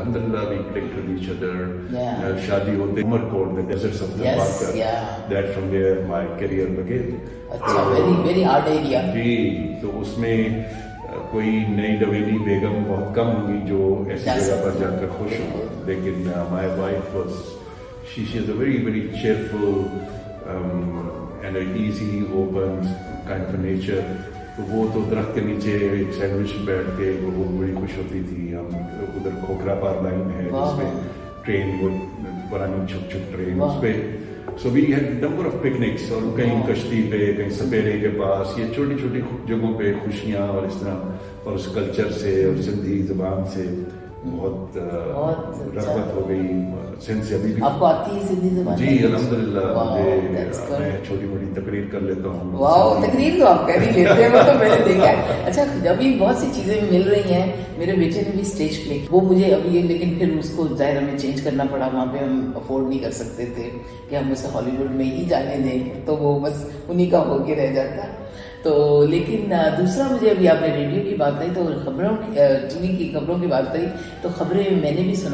alhamdulillah we clicked with each other. Shadi hote Umarkot, the deserts of the Parker. That from there my career began. اچھا, very hard area. جی, تو اس میں کوئی نئی ڈویلی بیگم بہت کم ہوگی جو ایسی جگہ پر جا کر خوش ہو, لیکن my wife was, she is a very cheerful and an easy, open kind of a nature. تو وہ تو درخت کے نیچے ایک سینڈوچ بیٹھ کے وہ بڑی خوش ہوتی تھی. ہم ادھر کھوکھرا پار لائن ہے جس پہ ٹرین, وہ پرانی چھپ ٹرین, اس پہ so we had number of picnics, اور کہیں کشتی پہ, کہیں سپیرے کے پاس, یہ چھوٹی چھوٹی جگہوں پہ خوشیاں, اور اس طرح, اور اس کلچر سے اور سندھی زبان سے بہت رغبت ہو گئی. سندھ سے ابھی بھی آپ کو آتی ہے سندھی زبان؟ جی الحمدللہ, میں چھوٹی موٹی تقریر کر لیتا ہوں. واو, تقریر تو آپ کر ہی لیتے ہیں, وہ تو میں نے دیکھا ہے. اچھا, ابھی بہت سی چیزیں مل رہی ہیں. میرے بیٹے نے بھی اسٹیج پلے, وہ مجھے ابھی, لیکن پھر اس کو ظاہر ہمیں چینج کرنا پڑا. وہاں پہ ہم افورڈ نہیں کر سکتے تھے کہ ہم اسے ہالی ووڈ میں ہی جانے دیں, تو وہ بس انہی کا ہو کے رہ جاتا. تو لیکن دوسرا, مجھے ابھی آپ نے ریڈیو کی بات کہی تو خبروں, ٹی وی کی خبروں کی بات کہی, تو خبریں میں نے بھی سنا